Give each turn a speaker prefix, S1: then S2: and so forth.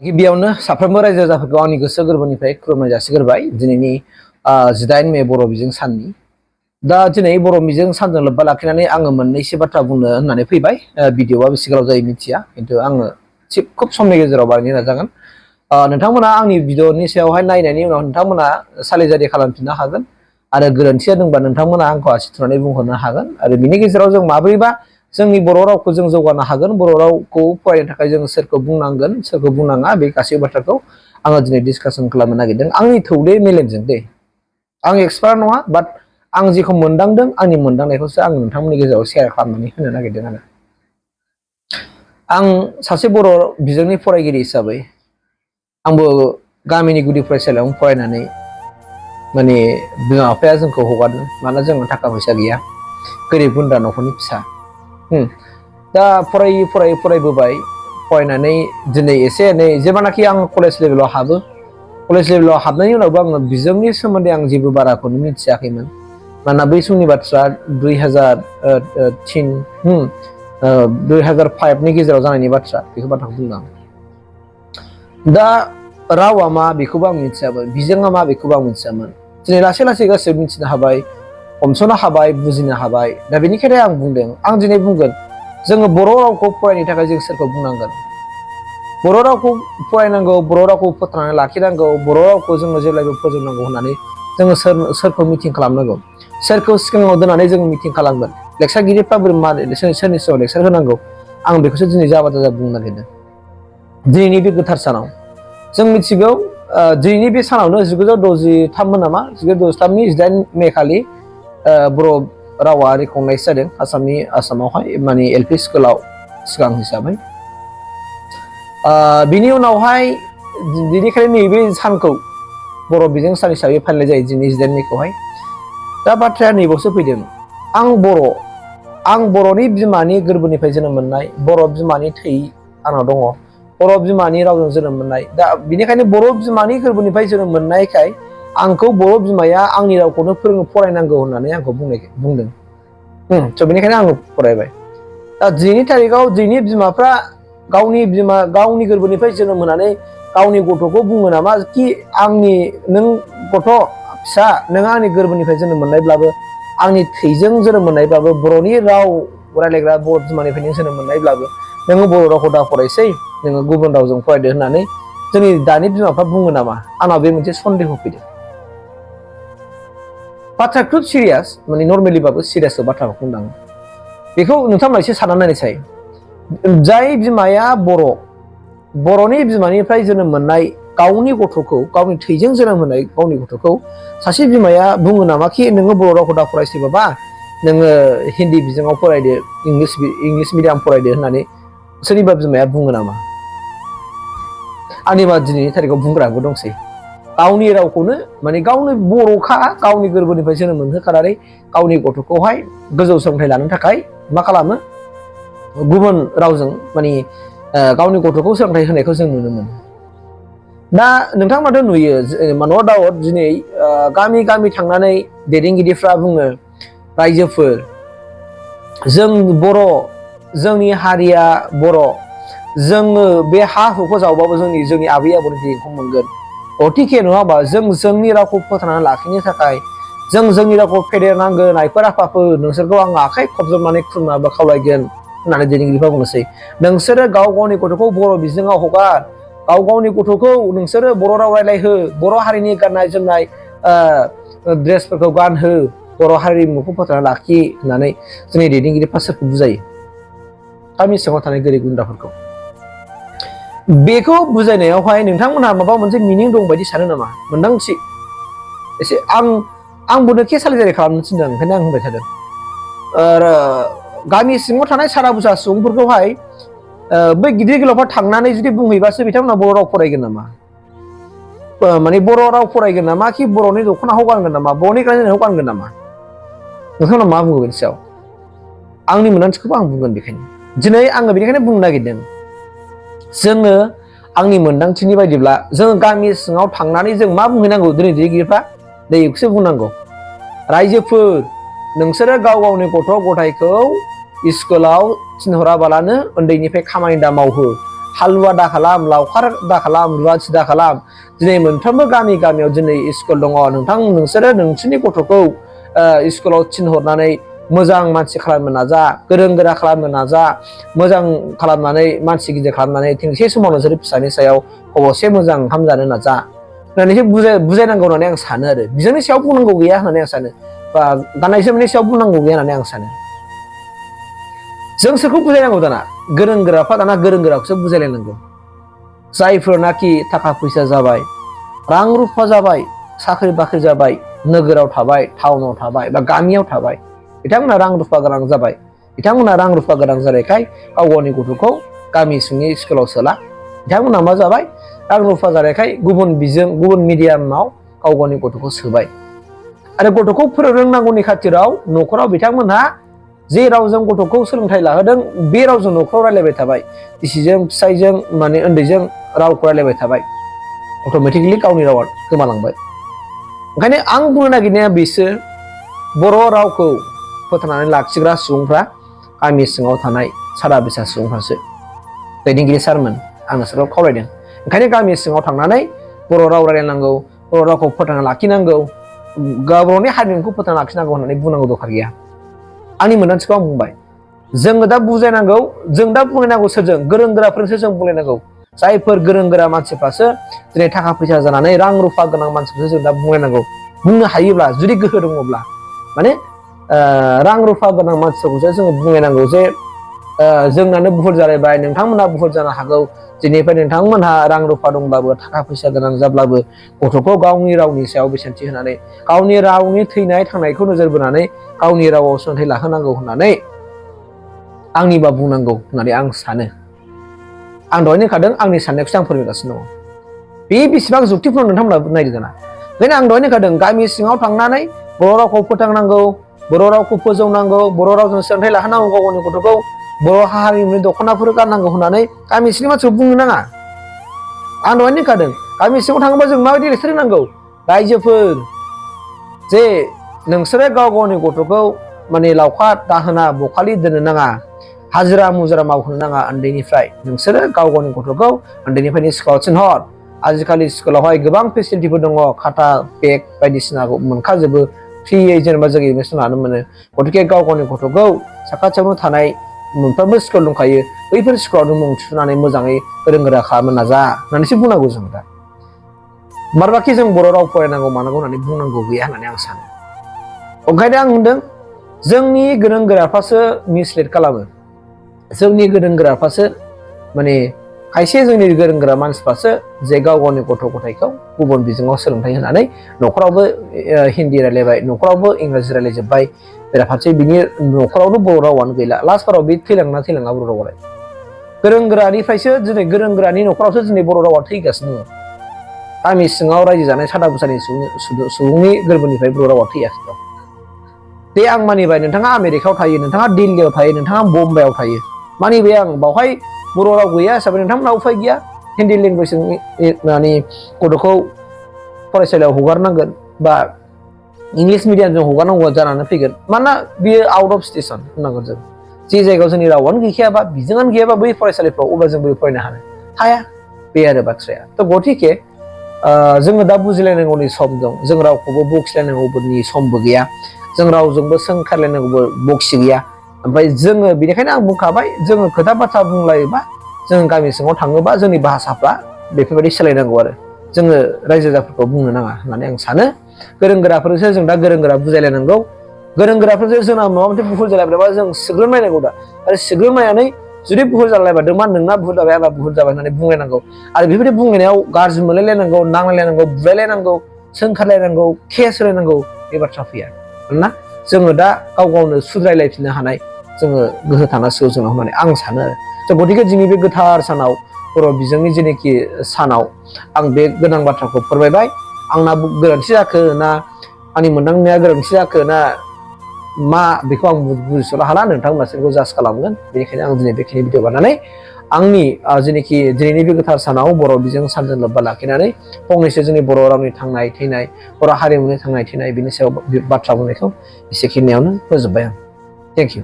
S1: गिबियावनो साफ्रोमबो रायजो राजाफोरखौ आंनि गोसो गोरबोनिफ्राय खुलुमनाय जासिग्रोबाय दिनैनि 18 मे बर' बिजों साननि। दा दिनै बर' बिजों सानजों लोब्बा लाखिनानै आङो मोननैसो बाथ्रा बुंनो होननानै फैबाय। भिडिअआ बेसे गोलाव जायो मिथिया, खिन्थु आङो खुब समनि गेजेराव बानायनो नाजागोन। नोंथांमोना आंनि भिडिअनि सायावहाय नायनायनि उनाव नोंथांमोना सालिजारि खालामफिननो हागोन आरो गोरोन्थि जादोंबा नोंथांमोना आंखौ आसि थुनानै बुंहरनो हागोन आरो बिनि गेजेराव जों माबोरैबा जोंनि बर' रावखौ जों जौगानो हागोन, बर' रावखौ फरायनो थाखाय जों सोरखौ बुंनांगोन सोरखौ बुंनाङा बे गासैबो बाथ्राखौ आङो दिनै डिसकासन खालामनो नागिरदों आंनि थौले मेलेमजों दे। आं एक्सपार्ट नङा, बाट आं जेखौ मोनदांदों आंनि मोनदांनायखौसो आं नोंथांमोननि गेजेराव शेयार खालामनानै होनो नागिरदों आरो। आं सासे बर' बिजोंनि फरायगिरि हिसाबै आंबो गामिनि गुदि फरायसालियावनो फरायनानै माने बिमा बिफाया जोंखौ हगारदों, मानोना जोंहा थाखा फैसा गैया, गोरिब गुन्द्रा न'खरनि फिसा। दा फरायबोबाय, फरायनानै दिनै एसे एनै जेब्लानाखि आं कलेज लेभेलाव हाबो, कलेज लेभेलाव हाबनायनि उनावबो आङो बिजोंनि सोमोन्दै आं जेबो बाराखौनो मिथियाखैमोन। मानोना बै समनि बाथ्रा 2005नि गेजेराव जानायनि बाथ्रा, बेखौ बाथ्राखौ बुंदों आं। दा रावा मा बेखौबो आं मिथियामोन, बिजोङा मा बेखौबो आं मिथियामोन। दिनै लासै लासै गासैबो मिथिनो हाबाय, हमस'नो हाबाय, बुजिनो हाबाय। दा बेनिखायनो आं बुंदों, आं दिनै बुंगोन जोङो बर' रावखौ फरायनो थाखाय जों सोरखौ बुंनांगोन? बर' रावखौ फरायनांगौ, बर' रावखौ फोथांनानै लाखिनांगौ, बर' रावखौ जोङो जेब्लायबो फोजौनांगौ होननानै जोङो सोरखौ मिटिं खालामनांगौ, सोरखौ सिगाङाव दोननानै जोङो मिटिं खालामगोन, लेक्सारगिरिफ्रा सोरनि सिगाङाव लेक्सार होनांगौ, आं बेखौसो दिनै जाबा जाजा बुंनो नागिरदों। दिनैनि बे गोथार सानाव जों मिथिगौ, दिनैनि बे सानावनो 1963 नामा, 1963नि 18 मे खालि बर' रावा रिकगनाइज जादों आसामावहाय, माने LP स्कुलाव सिगां हिसाबै। बिनि उनावहाय बेनिखायनो नैबे सानखौ बर' बिजों सान हिसाबै फालिनाय जायो, दिनै 18 मेखौहाय। दा बाथ्राया नैबावसो फैदों, आं बर'नि बिमानि गोरबोनिफ्राय जोनोम मोननाय, बर' बिमानि थै आंनाव दङ, बर' बिमानि रावजों जोनोम मोननाय। दा बेनिखायनो बर' बिमानि गोरबोनिफ्राय जोनोम मोननायखाय आंखौ बर' बिमाया आंनि रावखौनो फरायनांगौ होननानै आंखौ बुंदों। बेनिखायनो आङो फरायबाय। दा दिनैनि थारिखआव दिनैनि बिमाफ्रा गावनि गोरबोनिफ्राय जोनोम होनानै गावनि गथ'खौ बुङो नामा कि नों गथ' फिसा, नों आंनि गोरबोनिफ्राय जोनोम मोननायब्लाबो, आंनि थैजों जोनोम मोननायब्लाबो, बर'नि राव रायलायग्रा बर' बिमानिफ्रायनो जोनोम मोननायब्लाबो नोङो बर' रावखौ दा फरायसै, नोङो गुबुन रावजों फरायदो होननानै जोंनि दानि बिमाफ्रा बुङो नामा? आंनाव बे मोनसे सन्देह फैदों। बाथ्राया खोब सिरियास, माने नर्मेलिबाबो सिरियास बाथ्राखौ बुंदों आं। बेखौ नोंथांमोना एसे साननानै नायनायसाय। जाय बिमाया बर'नि बिमानिफ्राय जोनोम मोननाय गावनि गथ'खौ, गावनि थैजों जोनोम होनाय गावनि गथ'खौ सासे बिमाया बुङो नामा कि नोङो बर' रावखौ दा फरायसै बाबा, नोङो हिन्दी बिजोङाव फरायदो, इंलिस मिडियाम फरायदो होननानै सोरनिबा बिमाया बुङो नामा? आंनिबा दिनैनि थारिखआव बुंग्राबो दंसै। गावनि रावखौनो, माने गावनो बर'खा, गावनि गोरबोनिफ्राय जोनोम मोनहोखानानै गावनि गथ'खौहाय गोजौ सोलोंथाइ लानो थाखाय मा खालामो? गुबुन रावजों माने गावनि गथ'खौ सोलोंथाइ होनायखौ जों नुनो मोनो। दा नोंथांमोनाथ' नुयो, नो डाउट दिनै गामि गामि थांनानै दैदेनगिरिफ्रा बुङो, रायजोफोर जों बर', जोंनि हारिया बर', जोङो बे हा हुखौ जावबाबो जोंनि आबै आबौनि थैखौ मोनगोन। गथिखे नङा होमबा, जों जोंनि रावखौ फोथांनानै लाखिनो थाखाय जों जोंनि रावखौ फेदेरनांगोन। आइफोर आफाफोर, नोंसोरखौ आं आखाइ खबजबनानै खुलुमना खावलायगोन होननानै दैदेनगिरिफ्रा बुंनोसै। नोंसोरो गाव गावनि गथ'खौ बर' बिजोङाव हगार, गाव गावनि गथ'खौ नोंसोरो बर' राव रायलायहो, बर' हारिनि गाननाय जोमनाय ड्रेसफोरखौ गानहो, बर' हारिमुखौ फोथांना लाखि होननानै जोंनि दैदेनगिरिफ्रा सोरखौ बुजायो? गामि सिङाव थानाय गोरिब गुन्द्राफोरखौ। बेखौ बुजायनायावहाय नोंथांमोनहा माबा मोनसे मिनिं दं बायदि सानो नामा? मोन्दांथि एसे आंबोनो केसालिजारि खालामनो थिनदों, ओंखायनो आं होनबाय थादों। गामि सिङाव थानाय सारा बुसा सुबुंफोरखौहाय बै गिदिर गोलावफ्रा थांनानै जुदि बुंहैबासो बिथांमोना बर' राव फरायगोन नामा? माने बर' राव फरायगोन नामा कि बर'नि दख'नाखौ गानगोन नामा, बर'नि गाननाय जोमनायखौ गानगोन नामा? नोंथांमोना मा बुङो बेनि सायाव? आंनि मोन्दांथिखौबो आं बुंगोन। बेखायनो दिनै आङो बेनिखायनो बुंनो नागिरदों, जोङो आंनि मोन्दांथिनि बायदिब्ला जोङो गामि सिङाव थांनानै जों मा बुंहैनांगौ? दिनै दैदेनगिरिफ्रा नैखौसो बुंनांगौ, रायजोफोर नोंसोरो गाव गावनि गथ' गथायखौ स्कुलाव थिनहराबालानो उन्दैनिफ्राय खामानि दा मावहो, हालुवा दा खालाम लावखार दा खालाम रुवाथि दा खालाम दिनै मोनफ्रोमबो गामियाव दिनै स्कुल दङ नोंसोरो नोंसोरनि गथ'खौ स्कुलाव थिनहरनानै मोजां मानसि खालामनो नाजा गोरों गोरा खालामनो नाजा मोजां खालामनानै मानसि गिदिर खालामनानै थेंसे समाव नोंसोर फिसानि सायाव खबसे मोजां ओंखाम जानो नाजा होननानैसो बुजायनांगौ होननानै आं सानो आरो बिजोंनि सायाव बुंनांगौ गैया होननानै आं सानो बा गाननाय जोमनायनि सायाव बुंनांगौ गैया होननानै आं सानो जों सोरखौ बुजायनांगौ दाना गोरों गोराफ्रा दाना गोरों गोराखौसो बुजायलायनांगौ जायफोरनाखि थाखा फैसा जाबाय रां रुफा जाबाय साख्रि बाख्रि जाबाय नोगोराव थाबाय टाउनाव थाबाय बा गामियाव थाबाय बिथांमोना रां रुफा गोनां जाबाय बिथांमोना रां रुफा गोनां जानायखाय गाव गावनि गथ'खौ गामि सिंनि स्कुलाव सोला बिथांमोना मा जाबाय रां रुफा जानायखाय गुबुन मिडियामाव गाव गावनि गथ'खौ सोबाय आरो गथ'खौ फोरोंनांगौनि खाथिराव न'खराव बिथांमोनहा जे रावजों गथ'खौ सोलोंथाइ लाहोदों बे रावजों न'खराव रायलायबाय थाबाय बिसिजों फिसायजों माने उन्दैजों रावखौ रायलायबाय थाबाय अट'मेटिकलि गावनि रावा गोमालांबाय ओंखायनो आं बुंनो नागिरनाया बिसोर बर' रावखौ फोथांनानै लाखिग्रा सुबुंफ्रा गामि सिङाव थानाय सादा बिसा सुबुंफ्रासो दैदेनगिरि सारमोन आं नोंसोरखौ खावलायदों ओंखायनो गामि सिङाव थांनानै बर' राव रायलायनांगौ बर' रावखौ फोथांना लाखिनांगौ गावनि हारिमुखौ फोथांना लाखिनांगौ होननानै बुंनांगौ दरखार गैया आंनि मोन्दांथिखौ आं बुंबाय जोङो दा बुजायनांगौ जों दा बुंलायनांगौ सोरजों गोरों गोराफोरजोंसो जों बुंलायनांगौ जायफोर गोरों गोरा मानसिफ्रासो दिनै थाखा फैसा जानानै रां रुफा गोनां मानसिफोरसो जों दा बुंलायनांगौ बुंनो हायोब्ला जुदि गोहो दङब्ला माने रां रुफा गोनां मानसिफोरखौसो जोङो बुंलायनांगौ जे जोंनानो बुहुल जालायबाय नोंथांमोनहा बुहुल जानो हागौ दिनैफ्राय नोंथांमोनहा रां रुफा दंब्लाबो थाखा फैसा गोनां जाब्लाबो गथ'खौ गावनि रावनि सायाव बेसेनथि होनानै गावनि रावनि थैनाय थांनायखौ नोजोर बोनानै गावनि रावाव सोलोंथाइ लाहोनांगौ होननानै आंनिबा बुंनांगौ होननानै आं सानो आं दहायनो होनखादों आंनि साननायखौसो आं फोरमायगासिनो दङ बे बेसेबां जुक्तिफोर नोंथांमोना नायदो दाना ओंखायनो आं दहायनो होनखादों गामि सिङाव थांनानै बर' रावखौ फोथांनांगौ बर' रावखौ फोजौनांगौ बर' रावजों सोलोंथाइ लाहोनांगौ गाव गावनि गथ'खौ बर' हारिमुनि दख'नाफोर गाननांगौ होननानै गामि सिंनि मानसिखौ बुंनो नाङा आं दहायनो होनखादों गामि सिङाव थाङोबा जों माबायदि लेक्सार होनांगौ रायजोफोर जे नोंसोरो गाव गावनि गथ'खौ माने लावखार दाहोना बखालि दोननो नाङा हाजिरा मुजिरा मावहोनो नाङा उन्दैनिफ्राय नोंसोरो गाव गावनि गथ'खौ उन्दैनिफ्रायनो स्कुलाव थिनहर आजिखालि स्कुलावहाय गोबां फेसिलिटिफोर दङ खाथा बेग बायदिसिनाखौ मोनखाजोबो फ्रियै जेनेबा जों एडमिसन लानो मोनो गतिके गाव गावनि गथ'खौ साखाथियावनो थानाय मोनफ्रोमबो स्कुल दंखायो बैफोर स्कुलावनो मुं थिसननानै मोजाङै गोरों गोरा खालामनो नाजा होननानैसो बुंनांगौ जों दा मारबाखि जों बर' राव फरायनांगौ मानांगौ होननानै बुंनांगौ गैया होननानै आं सानो ओंखायनो आं होनदों जोंनि गोरों गोराफ्रासो मिसलिड खालामो जोंनि गोरों गोराफ्रासो माने खायसे जोंनि गोरों गोरा मानसिफ्रासो जे गाव गावनि गथ' गथायखौ गुबुन बिजोङाव सोलोंथाइ होनानै न'खरावबो हिन्दी रायलायबाय न'खरावबो इंराजि रायलायजोब्बाय बेराफारसे बिनि न'खरावनो बर' रावानो गैला लास्टफोराव बे थैलाङा बर' रावालाय गोरों गोरानिफ्रायसो दिनै गोरों गोरानि न'खरावसो दिनै बर' रावा थैगासिनो दङ गामि सिङाव रायजो जानाय सादा बुसानि सुबुंनि गोरबोनिफ्राय बर' रावा थैगासिनो दं दे आं मानिबाय नोंथाङा आमेरिकायाव थायो नोंथाङा दिल्लीयाव थायो नोंथाङा बम्बाइआव थायो मानिबाय आं बावहाय बर' राव गैया हिसाबै नोंथांमोनहा उफाय गैया हिन्दी लेंगुवेजनि माने गथ'खौ फरायसालियाव हगारनांगोन बा इंलिश मिडियामजों हगारनांगौ जानानै फैगोन मानोना बियो आउट अफ स्टेसन होननांगोन जों जे जायगायाव जोंनि रावानो गैखायाबा बिजोंआनो गैयाबा बै फरायसालिफ्राव अब्ला जों बै फरायनो हाया बे आरो बाथ्राया थ' गतिके जोङो दा बुजिलायनांगौनि सम दं जों रावखौबो बखिलायनांगौनि समबो गैया जों रावजोंबो सोंखारलायनांगौबो बखि गैया ओमफ्राय जोङो बेनिखायनो आं बुंखाबाय जोङो खोथा बाथ्रा बुंलायोबा जों गामि सिङाव थाङोबा जोंनि भाषाफ्रा बेफोरबायदि सोलायनांगौ आरो जोङो रायजो राजाफोरखौ बुंनो नाङा होननानै आं सानो गोरों गोराफोरसो जों दा गोरों गोरा बुजायलायनांगौ गोरों गोराफोरजों जोंना माबा मोनसे भुल जालायबायबा जों सिग्रोमलायनांगौ दा आरो सिग्रोमलायनानै जुदि भुल जालायबादों मा नोंना भुल जाबाय आंना भुल जाबाय होननानै बुंलायनांगौ आरो बेबायदि बुंलायनायाव गाज्रि मोनलायलायनांगौ नांलायलायनांगौ बुलायलायनांगौ सोंखारलायनांगौ केस होलायनांगौ बे बाथ्रा फैया मानोना जोङो दा गाव गावनो सुद्रायलायफिननो हानाय जोङो गोहो थानांसिगौ जोंनाव होननानै आं सानो आरो थ' गतिके दिनै बे गोथार सानाव बर' बिजोंनि जेनोखि सानाव आं बे गोनां बाथ्राखौ फोरमायबाय आंना गोरोन्थि जाखो ना आंनि मोनदांनाया गोरोन्थि जाखो ना मा बेखौ आं बुजिस'नो हाला नोंथांमोना बेखौ जाज खालामगोन बेनिखायनो आं दिनै बेखिनि भिडिअ बानायनानै आंनि जेनोखि दिनैनि बे गोथार सानाव बर' बिजों सानजों लोब्बा लाखिनानै फंनैसो जोंनि बर' रावनि थांनाय थैनाय बर' हारिमुनि थांनाय थैनाय बिनि सायाव बाथ्रा बुंनायखौ एसेखिनियावनो फोजोबबाय आं थेंक इउ